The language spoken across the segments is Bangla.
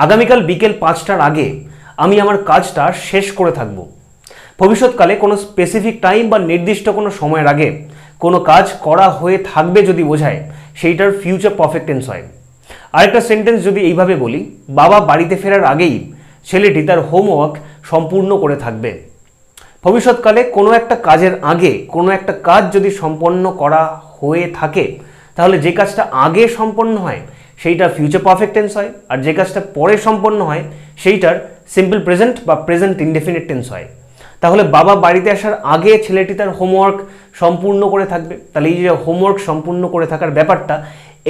আগামীকাল বিকেল 5টার আগে আমি আমার কাজটা শেষ করে থাকব। ভবিষ্যৎকালে কোনো স্পেসিফিক টাইম বা নির্দিষ্ট কোনো সময়ের আগে কোনো কাজ করা হয়ে থাকবে যদি বোঝায়, সেইটার ফিউচার পারফেক্ট টেন্স হয়। আরেকটা সেন্টেন্স যদি এইভাবে বলি, বাবা বাড়িতে ফেরার আগেই ছেলেটি তার হোমওয়ার্ক সম্পূর্ণ করে থাকবে। ভবিষ্যৎকালে কোনো একটা কাজের আগে কোনো একটা কাজ যদি সম্পন্ন করা হয়ে থাকে, তাহলে যে কাজটা আগে সম্পন্ন হয় সেইটার ফিউচার পারফেক্ট টেন্স হয়, আর যে কাজটা পরে সম্পন্ন হয় সেইটার সিম্পল প্রেজেন্ট বা প্রেজেন্ট ইনডেফিনিট টেন্স হয়। তাহলে বাবা বাড়িতে আসার আগে ছেলেটি তার হোমওয়ার্ক সম্পূর্ণ করে থাকবে, তাহলে এই যে হোমওয়ার্ক সম্পূর্ণ করে থাকার ব্যাপারটা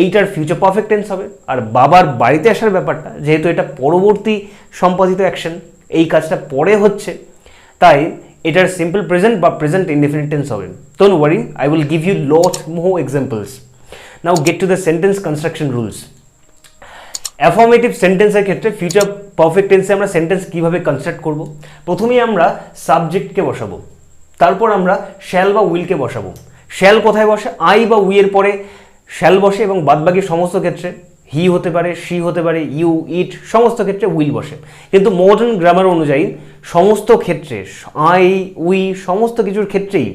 এইটার ফিউচার পারফেক্ট টেন্স হবে। আর বাবার বাড়িতে আসার ব্যাপারটা, যেহেতু এটা পরবর্তী সম্পাদিত অ্যাকশন, এই কাজটা পরে হচ্ছে, তাই এটার সিম্পল প্রেজেন্ট বা প্রেজেন্ট ইনডেফিনিট টেন্স হবে। Don't worry, I will give you lot more examples. Now get to the sentence construction rules. Affirmative সেন্টেন্সের ক্ষেত্রে ফিউচার পারফেক্ট টেন্সে আমরা সেন্টেন্স কীভাবে কনস্ট্রাক্ট করব? প্রথমেই আমরা সাবজেক্টকে বসাবো, তারপর আমরা শ্যাল বা উইলকে বসাবো। শ্যাল কোথায় বসে? আই বা উই এর পরে শ্যাল বসে, এবং বাদবাকি সমস্ত ক্ষেত্রে হি হতে পারে, শি হতে পারে, ইউ, ইট, সমস্ত ক্ষেত্রে উইল বসে। কিন্তু মডার্ন গ্রামার অনুযায়ী সমস্ত ক্ষেত্রে আই, উই, সমস্ত কিছুর ক্ষেত্রেই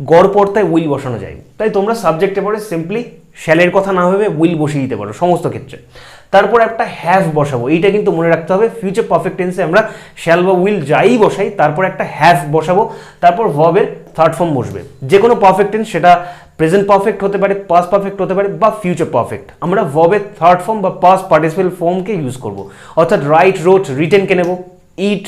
গড়পড়তায় উইল বসানো যায়। তাই তোমরা সাবজেক্টে পরে সিম্পলি শ্যালের কথা না ভেবে উইল বসিয়ে দিতে পারো সমস্ত ক্ষেত্রে। তারপর একটা হ্যাভ বসাবো, এইটা কিন্তু মনে রাখতে হবে। ফিউচার পারফেক্ট টেন্সে আমরা শ্যাল বা উইল যাই বসাই, তারপর একটা হ্যাভ বসাবো, তারপর ভার্বের থার্ড ফর্ম বসবে। যে কোনো পারফেক্ট টেন্স, সেটা প্রেজেন্ট পারফেক্ট হতে পারে, পাস্ট পারফেক্ট হতে পারে, বা ফিউচার পারফেক্ট, আমরা ভার্বের থার্ড ফর্ম বা পাস্ট পার্টিসিপেল ফর্মকে ইউজ করব। অর্থাৎ রাইট, রোট, রিটেনকে নেব, ইট,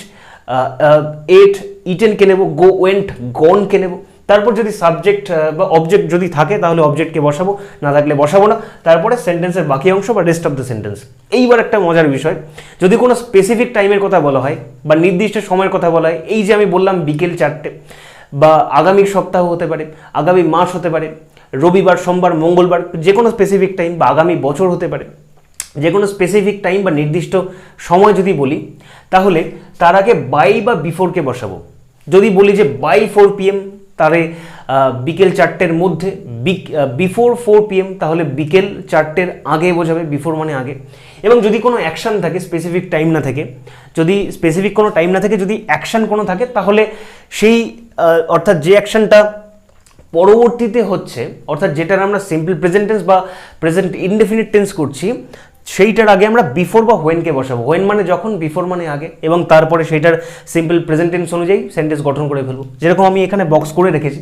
এট, ইটেনকে নেব, গো, ওয়েন্ট, গনকে নেব। তারপর যদি সাবজেক্ট বা অবজেক্ট যদি থাকে তাহলে অবজেক্টকে বসাবো, না থাকলে বসাবো না। তারপরে সেন্টেন্সের বাকি অংশ বা রেস্ট অফ দ্য সেন্টেন্স। এইবার একটা মজার বিষয়, যদি কোনো স্পেসিফিক টাইমের কথা বলা হয় বা নির্দিষ্ট সময়ের কথা বলা হয়, এই যে আমি বললাম বিকেল 4টে, বা আগামী সপ্তাহ হতে পারে, আগামী মাস হতে পারে, রবিবার, সোমবার, মঙ্গলবার, যে কোনো স্পেসিফিক টাইম, বা আগামী বছর হতে পারে, যে কোনো স্পেসিফিক টাইম বা নির্দিষ্ট সময় যদি বলি, তাহলে তার আগে বাই বা বিফোরকে বসাবো। যদি বলি যে বাই 4 PM, তাহলে বিকেল 4টের মধ্যে, বিফোর 4 PM, তাহলে বিকেল 4টের আগে বোঝাবে, বিফোর মানে আগে। এবং যদি কোনো অ্যাকশান থাকে, স্পেসিফিক টাইম না থাকে, যদি স্পেসিফিক কোনো টাইম না থাকে, যদি অ্যাকশান কোনো থাকে, তাহলে সেই অর্থাৎ যে অ্যাকশানটা পরবর্তীতে হচ্ছে, অর্থাৎ যেটার আমরা সিম্পল প্রেজেন্ট টেন্স বা প্রেজেন্ট ইনডেফিনিট টেন্স করছি, সেইটার আগে আমরা বিফোর বা হোয়েনকে বসাবো। হোয়েন মানে যখন, বিফোর মানে আগে, এবং তারপরে সেইটার সিম্পল প্রেজেন্ট টেন্স অনুযায়ী সেন্টেন্স গঠন করে ফেলবো, যেরকম আমি এখানে বক্স করে রেখেছি।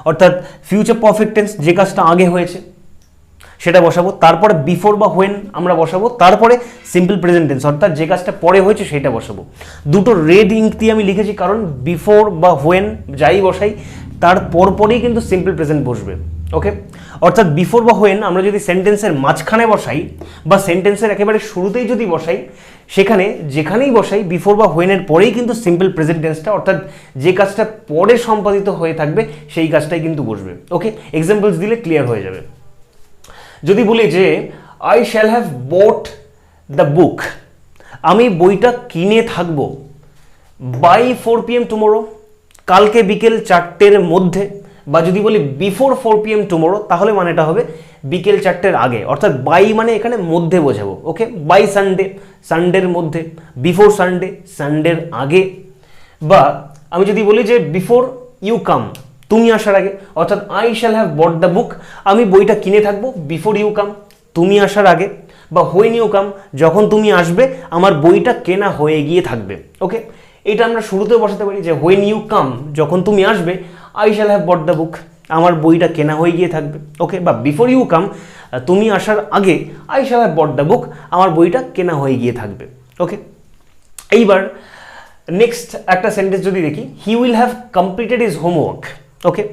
অর্থাৎ ফিউচার পারফেক্ট টেন্স, যে কাজটা আগে হয়েছে সেটা বসাবো, তারপরে বিফোর বা হোয়েন আমরা বসাবো, তারপরে সিম্পল প্রেজেন্ট টেন্স অর্থাৎ যে কাজটা পরে হয়েছে সেটা বসাবো। দুটো রেড ইঙ্ক দিয়ে আমি লিখেছি, কারণ বিফোর বা হোয়েন যাই বসাই তার পরপরেই কিন্তু সিম্পল প্রেজেন্ট বসবে। ওকে, অর্থাৎ বিফোর বা হোয়েন আমরা যদি সেন্টেন্সের মাঝখানে বসাই বা সেন্টেন্সের একেবারে শুরুতেই যদি বসাই, সেখানে যেখানেই বসাই বিফোর বা হোয়েনের পরেই কিন্তু সিম্পল প্রেজেন্ট টেন্সটা, অর্থাৎ যে কাজটা পরে সম্পাদিত হয়ে থাকবে সেই কাজটাই কিন্তু বসবে। ওকে, এক্সাম্পলস দিলে ক্লিয়ার হয়ে যাবে। যদি বলি যে I shall have bought the book, আমি বইটা কিনে থাকবো বাই 4 PM টুমোরো, কালকে বিকেল 4টের মধ্যে। বা যদি বলি বিফোর 4 PM টুমোরো, তাহলে মানেটা হবে বিকেল 4টের আগে, অর্থাৎ বাই মানে এখানে মধ্যে বোঝাবো। ওকে, বাই সানডে, সানডের মধ্যে, বিফোর সানডে, সানডের আগে। বা আমি যদি বলি যে বিফোর ইউ কাম, তুমি আসার আগে, অর্থাৎ I shall have bought the book, আমি বইটা কিনে থাকবো বিফোর ইউ কাম, তুমি আসার আগে। বা হোয়েন ইউ কাম, যখন তুমি আসবে আমার বইটা কেনা হয়ে গিয়ে থাকবে। ওকে, এটা আমরা শুরুতেও বসাতে পারি যে হোয়েন ইউ কাম, যখন তুমি আসবে, I shall have bought the book, আমার বইটা কেনা হয়ে গিয়ে থাকবে। ওকে, বা বিফোর ইউ কাম, তুমি আসার আগে, I shall have bought the book, আমার বইটা কেনা হয়ে গিয়ে থাকবে। ওকে, এইবার নেক্সট একটা সেন্টেন্স যদি দেখি, he will have completed his homework. Okay,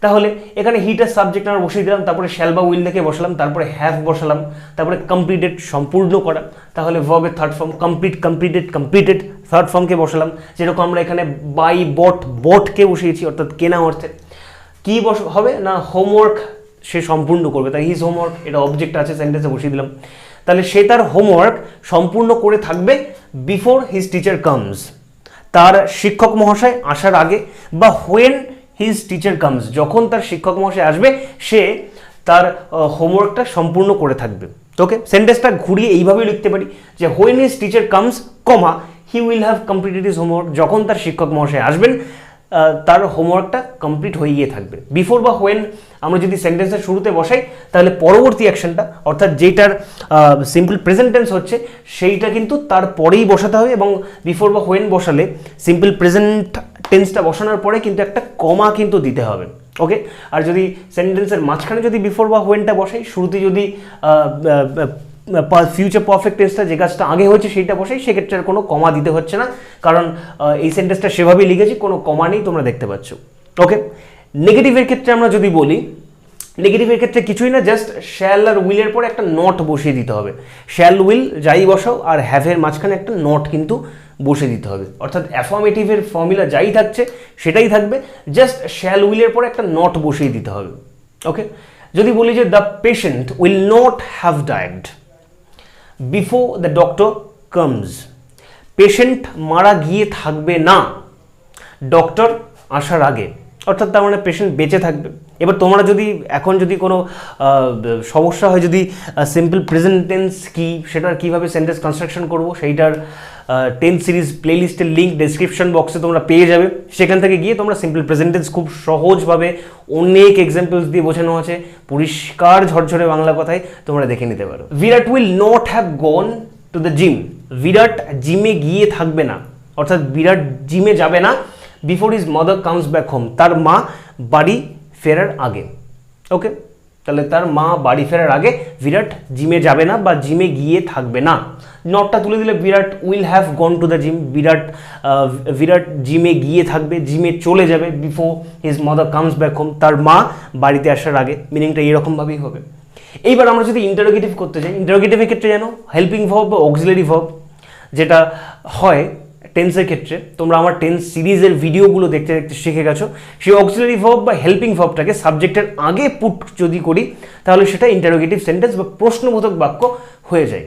তাহলে এখানে হিটার সাবজেক্ট আমরা বসিয়ে দিলাম, তারপরে শ্যাল বা উইল থেকে বসালাম, তারপরে হ্যাভ বসালাম, তারপরে কমপ্লিটেড সম্পূর্ণ করা, তাহলে ভার্বের third form complete, completed, completed third ফর্মকে বসালাম। যেরকম আমরা এখানে বাই বট, বটকে বসিয়েছি অর্থাৎ কেনা অর্থে। কি হবে না, হোমওয়ার্ক সে সম্পূর্ণ করবে, তাই হিজ হোমওয়ার্ক, এটা অবজেক্ট আছে, সেন্টেন্সে বসিয়ে দিলাম। তাহলে সে তার হোমওয়ার্ক সম্পূর্ণ করে থাকবে বিফোর হিজ টিচার কামস, তার শিক্ষক মহাশয় আসার আগে। বা হোয়েন হিজ টিচার কামস, যখন তার শিক্ষক মহাশয় আসবে সে তার হোমওয়ার্কটা সম্পূর্ণ করে থাকবে। ওকে, সেন্টেন্সটা ঘুরিয়ে এইভাবে লিখতে পারি যে when his teacher comes comma he will have completed his homework, যখন তার শিক্ষক মহাশয় আসবেন তার হোমওয়ার্কটা কমপ্লিট হয়ে গিয়ে থাকবে। বিফোর বা হোয়েন আমরা যদি সেন্টেন্সের শুরুতে বসাই তাহলে পরবর্তী অ্যাকশনটা অর্থাৎ যেটার সিম্পল প্রেজেন্ট টেন্স হচ্ছে সেইটা কিন্তু তার পরেই বসাতে হবে, এবং বিফোর বা হোয়েন বসালে সিম্পল প্রেজেন্ট টেন্সটা বসানোর পরে কিন্তু একটা কমা কিন্তু দিতে হবে। ওকে, আর যদি সেন্টেন্সের মাঝখানে যদি বিফোর বা হোয়েনটা বসাই, শুরুতে যদি ফিউচার পারফেক্ট টেন্সটা যে কাজটা আগে হয়েছে সেইটা বসাই, সেক্ষেত্রে আর কোনো কমা দিতে হচ্ছে না, কারণ এই সেন্টেন্সটা সেভাবেই লিখেছি, কোনো কমা নেই, তোমরা দেখতে পাচ্ছ। ওকে, নেগেটিভের ক্ষেত্রে আমরা যদি বলি, নেগেটিভের ক্ষেত্রে কিছুই না, জাস্ট শ্যাল আর উইলের পরে একটা নট বসিয়ে দিতে হবে। শ্যাল উইল যাই বসাও আর হ্যাভের মাঝখানে একটা নট কিন্তু বসে দিতে হবে, অর্থাৎ অ্যাফার্মেটিভের ফর্মুলা যাই থাকছে সেটাই থাকবে, জাস্ট শ্যাল উইলের পরে একটা নট বসিয়ে দিতে হবে। ওকে, যদি বলি যে the patient will not have died before the doctor comes, patient মারা গিয়ে থাকবে না ডক্টর আসার আগে, অর্থাৎ তার মানে পেশেন্ট বেঁচে থাকবে। এবার তোমরা যদি এখন যদি কোনো সমস্যা হয়, যদি সিম্পল প্রেজেন্ট টেন্স কী সেটার কীভাবে সেন্টেন্স কনস্ট্রাকশন করবো সেইটার টেন্স সিরিজ প্লেলিস্টের লিঙ্ক ডেসক্রিপশন বক্সে তোমরা পেয়ে যাবে, সেখান থেকে গিয়ে তোমরা সিম্পল প্রেজেন্ট টেন্স খুব সহজভাবে অনেক এক্সাম্পলস দিয়ে বোঝানো আছে, পরিষ্কার ঝরঝরে বাংলা কথায় তোমরা দেখে নিতে পারো। বিরাট will not have gone to the gym, Virat জিমে গিয়ে থাকবে না, অর্থাৎ বিরাট জিমে যাবে না before his mother comes back home, তার মা বাড়ি ফেরার আগে। ওকে, তাহলে তার মা বাড়ি ফেরার আগে বিরাট জিমে যাবে না বা জিমে গিয়ে থাকবে না। নটটা তুলে দিলে Virat will have gone to the gym, Virat জিমে গিয়ে থাকবে, জিমে চলে যাবে before his mother comes back home, তার মা বাড়িতে আসার আগে। মিনিংটা এরকমভাবেই হবে। এইবার আমরা যদি ইন্টারোগেটিভ করতে চাই, ইন্টারোগেটিভের ক্ষেত্রে জানো হেল্পিং ভার্ব বা অক্সিলারি ভার্ব যেটা হয় টেন্সের ক্ষেত্রে, তোমরা আমার টেন্স সিরিজের ভিডিওগুলো দেখতে দেখতে শিখে গেছো, সেই অক্সিলারি ভার্ব বা হেল্পিং ভার্বটাকে সাবজেক্টের আগে পুট যদি করি তাহলে সেটা ইন্টারোগেটিভ সেন্টেন্স বা প্রশ্নবোধক বাক্য হয়ে যায়।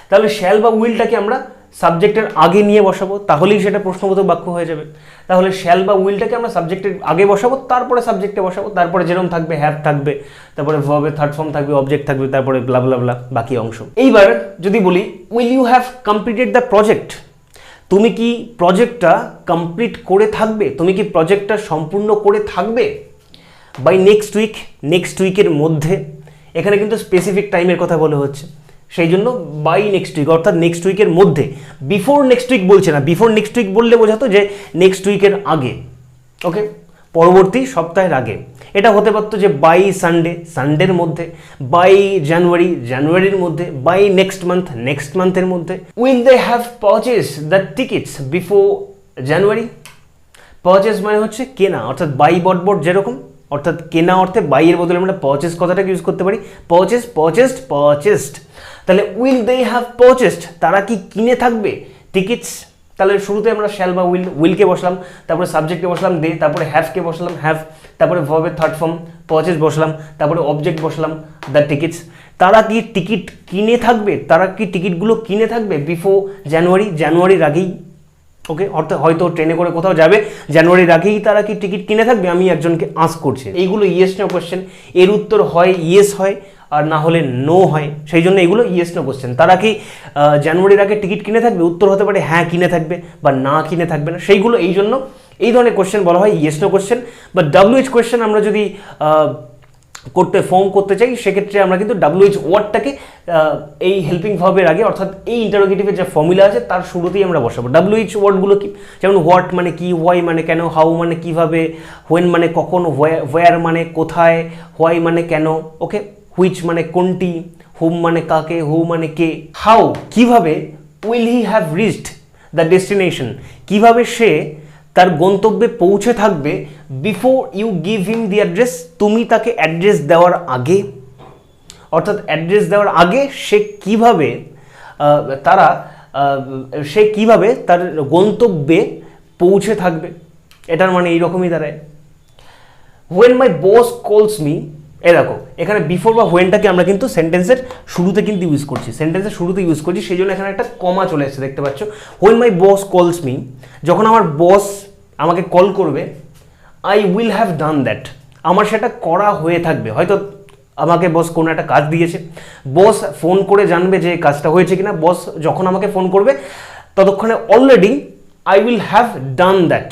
তাহলে শ্যাল বা উইলটাকে আমরা সাবজেক্টের আগে নিয়ে বসাবো, তাহলেই সেটা প্রশ্নবোধক বাক্য হয়ে যাবে। তাহলে শ্যাল বা উইলটাকে আমরা সাবজেক্টের আগে বসাবো, তারপরে সাবজেক্টে বসাবো, তারপরে যেরকম থাকবে হ্যাভ থাকবে, তারপরে ভার্বের থার্ড ফর্ম থাকবে, অবজেক্ট থাকবে, তারপরে ব্লা ব্লা ব্লা বাকি অংশ। এইবার যদি বলি will you have completed the project, তুমি কি প্রজেক্টটা কমপ্লিট করে থাকবে, তুমি কি প্রজেক্টটা সম্পূর্ণ করে থাকবে বাই নেক্সট উইক, নেক্সট উইকের মধ্যে। এখানে কিন্তু স্পেসিফিক টাইমের কথা বলা হচ্ছে, সেই জন্য বাই নেক্সট উইক অর্থাৎ নেক্সট উইকের মধ্যে। বিফোর নেক্সট উইক বলছে না, বিফোর নেক্সট উইক বললে বোঝাতো যে নেক্সট উইকের আগে। ওকে, পরবর্তী সপ্তাহের আগে। এটা হতে পারতো যে বাই সানডে, সানডের মধ্যে, বাই জানুয়ারি, জানুয়ারির মধ্যে, বাই নেক্সট মান্থ, নেক্সট মান্থের মধ্যে। Will they have purchase the tickets before January, purchase মানে হচ্ছে কেনা, অর্থাৎ বাই বটবট যেরকম, অর্থাৎ কেনা অর্থে বাইয়ের বদলে আমরা পারচেজ কথাটাকে ইউজ করতে পারি, পারচেজ, পারচেজড, পারচেজড। তাহলে উইল দে হ্যাভ পারচেজড, তারা কি কিনে থাকবে টিকিটস। তাহলে শুরুতে আমরা শ্যাল বা উইলকে বসলাম, তারপরে সাবজেক্টকে বসলাম দে, তারপরে হ্যাভকে বসলাম হ্যাভ, তারপরে ভার্বের থার্ড ফর্ম পারচেজ বসলাম, তারপরে অবজেক্ট বসলাম দ্য টিকিটস। তারা কি টিকিট কিনে থাকবে, তারা কি টিকিটগুলো কিনে থাকবে বিফোর জানুয়ারি, জানুয়ারির আগেই। ওকে, অর্থাৎ হয়তো ট্রেনে করে কোথাও যাবে, জানুয়ারির আগেই তারা কি টিকিট কিনে থাকবে, আমি একজনকে আস্ক করছি। এইগুলো ইয়েস নো কোশ্চেন, এর উত্তর হয় ইয়েস হয় আর না হলে নো হয়, সেই জন্য এগুলো ইয়েস নো কোশ্চেন। তারা কি জানুয়ারির আগে টিকিট কিনে থাকবে, উত্তর হতে পারে হ্যাঁ কিনে থাকবে বা না কিনে থাকবে না, সেইগুলো এই জন্য এই ধরনের কোশ্চেন বলা হয় ইয়েস নো কোশ্চেন। বা WH কোশ্চেন আমরা যদি ফর্ম করতে চাই সেক্ষেত্রে আমরা কিন্তু WH ওয়ার্ডটাকে এই হেল্পিং ভার্বের আগে অর্থাৎ এই ইন্টারোগেটিভের যে ফর্মুলা আছে তার শুরুতেই আমরা বসাবো। WH ওয়ার্ডগুলো কি, যেমন হোয়াট মানে কি, হোয়াই মানে কেন, হাউ মানে কিভাবে, হোয়েন মানে কখন, হোয়ার মানে কোথায়, হোয়াই মানে কেন। ওকে, হুইচ মানে কোনটি, হুম মানে কাকে, হু মানে কে, হাউ কিভাবে, will he have reached the destination কিভাবে সে তার গন্তব্যে পৌঁছে থাকবে, before you give him the address তুমি তাকে অ্যাড্রেস দেওয়ার আগে, অর্থাৎ অ্যাড্রেস দেওয়ার আগে সে কিভাবে সে কিভাবে তার গন্তব্যে পৌঁছে থাকবে, এটার মানে এইরকমই দাঁড়ায়। When my boss calls me, দেখো এখানে বিফোর বা হোয়েনটাকে আমরা কিন্তু সেন্টেন্সের শুরুতে কিন্তু ইউজ করছি, সেন্টেন্সের শুরুতে ইউজ করছি, সেই জন্য এখানে একটা কমা চলে এসেছে দেখতে পাচ্ছ। When my boss calls me, যখন আমার বস আমাকে কল করবে, I will have done that, আমার সেটা করা হয়ে থাকবে। হয়তো আমাকে বস কোনো একটা কাজ দিয়েছে, বস ফোন করে জানবে যে কাজটা হয়েছে কিনা। বস যখন আমাকে ফোন করবে ততক্ষণে already I will have done that,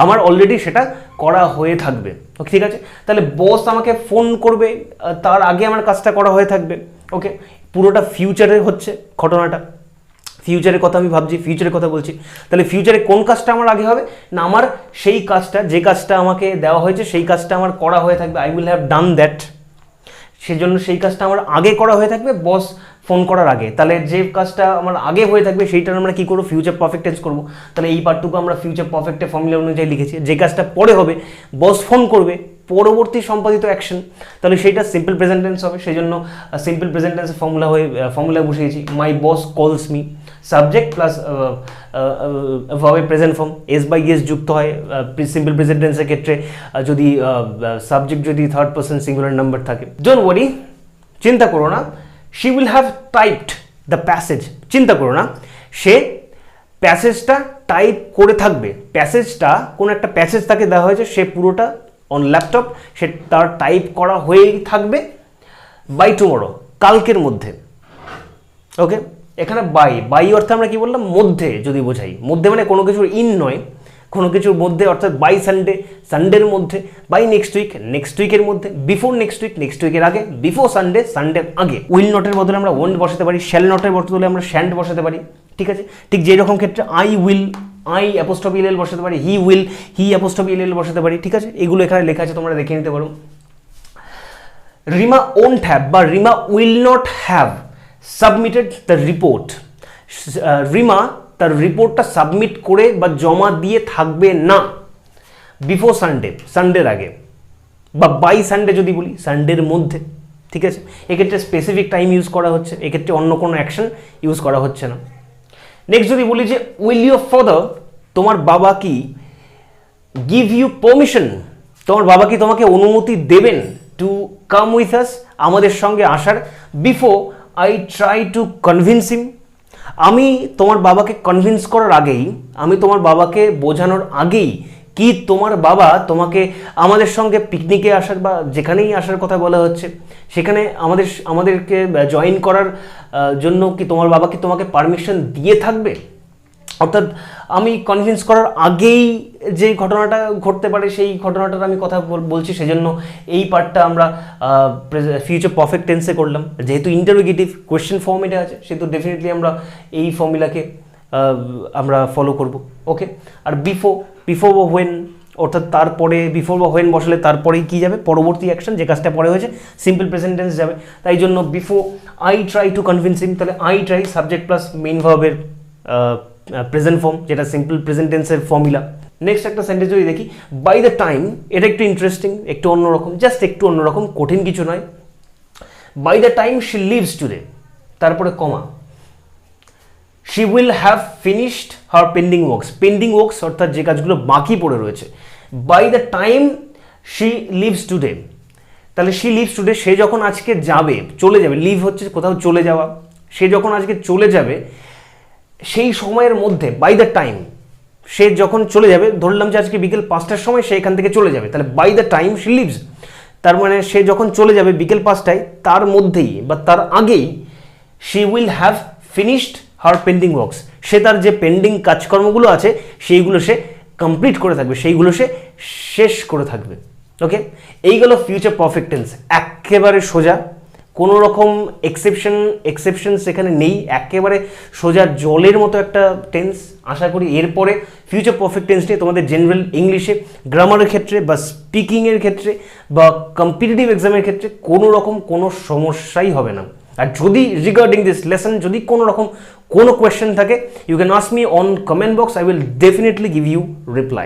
আমার অলরেডি সেটা করা হয়ে থাকবে। ওকে, ঠিক আছে, তাহলে বস আমাকে ফোন করবে, তার আগে আমার কাজটা করা হয়ে থাকবে। ওকে, পুরোটা ফিউচারে হচ্ছে ঘটনাটা, ফিউচারের কথা আমি ভাবছি, ফিউচারের কথা বলছি। তাহলে ফিউচারে কোন কাজটা আমার আগে হবে না, আমার সেই কাজটা, যে কাজটা আমাকে দেওয়া হয়েছে সেই কাজটা আমার করা হয়ে থাকবে, I will have done that. সেজন্য সেই কাজটা আমার আগে করা হয়ে থাকবে বস ফোন করার আগে। তাহলে যে কাজটা আমার আগে হয়ে থাকবে সেইটার আমরা কী করবো, ফিউচার পারফেক্ট টেন্স করবো। তাহলে এই পার্টটুকু আমরা ফিউচার পারফেক্টের ফর্মুলা অনুযায়ী লিখেছি। যে কাজটা পরে হবে, বস ফোন করবে, পরবর্তী সম্পাদিত অ্যাকশন, তাহলে সেইটা সিম্পল প্রেজেন্ট টেন্স হবে। সেই জন্য সিম্পল প্রেজেন্ট টেন্সের ফর্মুলা বসিয়েছি, my boss calls me, subject plus ভার্বের present form, s by s যুক্ত হয় সিম্পল প্রেজেন্ট টেন্সের ক্ষেত্রে যদি সাবজেক্ট যদি থার্ড পারসন সিঙ্গুলার নাম্বার থাকে। ডোন্ট ওয়ারি, চিন্তা করো না, she will have typed the passage, চিন্তা করো না, সে প্যাসেজটা টাইপ করে থাকবে। প্যাসেজটা কোনো একটা প্যাসেজ তাকে দেওয়া হয়েছে, সে পুরোটা অন ল্যাপটপ সে তার টাইপ করা হয়েই থাকবে বাই টুমরো, কালকের মধ্যে। ওকে, এখানে বাই অর্থে আমরা কি বললাম, মধ্যে যদি বোঝাই, মধ্যে মানে কোনো কিছুর ইন নয়, কোনো কিছুর মধ্যে, অর্থাৎ বাই সানডে, সানডের মধ্যে, বাই নেক্সট উইক, নেক্সট উইকের মধ্যে, বিফোর নেক্সট উইক, নেক্সট উইকের আগে, বিফোর সানডে, সানডের আগে। উইল নটের বদলে আমরা ওন্ট বসাতে পারি, শ্যাল নটের বদলে আমরা শ্যান্ট বসাতে পারি, ঠিক আছে। ঠিক যেই রকম ক্ষেত্রে আই উইল, আই অ্যাপোস্ট্রফি এল বসাতে পারি, হি উইল, হি অ্যাপোস্ট্রফি এল বসাতে পারি, ঠিক আছে। এগুলো এখানে লেখা আছে, তোমরা দেখে নিতে পারো। রিমা ওন্ট হ্যাভ বা Rima will not have submitted the report, Rima তার রিপোর্টটা সাবমিট করে বা জমা দিয়ে থাকবে না বিফোর সানডে, সানডের আগে, বা বাই সানডে যদি বলি, সানডের মধ্যে, ঠিক আছে। এক্ষেত্রে স্পেসিফিক টাইম ইউজ করা হচ্ছে, এক্ষেত্রে অন্য কোনো অ্যাকশন ইউজ করা হচ্ছে না। নেক্সট যদি বলি যে উইল ইউর ফাদার, তোমার বাবা কি গিভ ইউ পারমিশন, তোমার বাবা কি তোমাকে অনুমতি দেবেন টু কাম উইথ আস, আমাদের সঙ্গে আসার, before I try to convince him, আমি তোমার বাবাকে কনভিন্স করার আগেই, আমি তোমার বাবাকে বোঝানোর আগেই কি তোমার বাবা তোমাকে আমাদের সঙ্গে পিকনিকে আসার বা যেখানেই আসার কথা বলা হচ্ছে সেখানে আমাদেরকে জয়েন করার জন্য কি তোমার বাবা কি তোমাকে পারমিশন দিয়ে থাকবে। অর্থাৎ আমি কনভিন্স করার আগেই যে ঘটনাটা ঘটতে পারে সেই ঘটনাটার আমি কথা বলছি, সেজন্য এই পার্টটা আমরা ফিউচার পারফেক্ট টেন্সে করলাম। যেহেতু ইন্টারোগেটিভ কোয়েশ্চেন ফর্মেটে আছে সেহেতু ডেফিনেটলি আমরা এই ফর্মুলাকে আমরা ফলো করব। ওকে, আর বিফোর বা হোয়েন, অর্থাৎ তারপরে বিফোর বা হোয়েন বসালে তারপরেই কী যাবে, পরবর্তী অ্যাকশন, যে কাজটা পরে হয়েছে সিম্পল প্রেজেন্ট টেন্স যাবে। তাই জন্য before I try to convince him, তাহলে I try subject plus main ভার্বের প্রেজেন্ট ফর্ম, যেটা সিম্পল প্রেজেন্ট টেন্সের ফর্মুলা। নেক্সট একটা সেন্টেন্স যদি দেখি, বাই দ্য টাইম, এটা একটু ইন্টারেস্টিং, একটু অন্যরকম, জাস্ট একটু অন্যরকম, কঠিন কিছু নয়। By the time she leaves today, তারপরে comma, she will have finished her pending works, pending works অর্থাৎ যে কাজগুলো বাকি পড়ে রয়েছে। By the time she leaves today, তাহলে শি লিভস টুডে, সে যখন আজকে যাবে, চলে যাবে, লিভ হচ্ছে কোথাও চলে যাওয়া, সে যখন আজকে চলে যাবে সেই সময়ের মধ্যে, বাই দ্য টাইম সে যখন চলে যাবে, ধরলাম যে আজকে বিকেল 5টার সময় সে এখান থেকে চলে যাবে, তাহলে by the time she leaves, তার মানে সে যখন চলে যাবে বিকেল 5টায়, তার মধ্যেই বা তার আগেই she will have finished her pending works, সে তার যে পেন্ডিং কাজকর্মগুলো আছে সেইগুলো সে কমপ্লিট করে থাকবে, সেইগুলো সে শেষ করে থাকবে। এইগুলো ফিউচার পারফেক্ট টেন্স, একেবারে সোজা, কোনো রকম এক্সেপশন সেখানে নেই, একেবারে সোজা জলের মতো একটা টেন্স। আশা করি এরপরে ফিউচার পারফেক্ট টেন্স নিয়ে তোমাদের জেনারেল ইংলিশে, গ্রামারের ক্ষেত্রে বা স্পিকিংয়ের ক্ষেত্রে বা কম্পিটিটিভ এক্সামের ক্ষেত্রে কোনো রকম কোনো সমস্যাই হবে না। আর যদি রিগার্ডিং দিস লেসন যদি কোনো রকম কোনো কোয়েশ্চেন থাকে, you can ask me on comment box, I will definitely give you reply.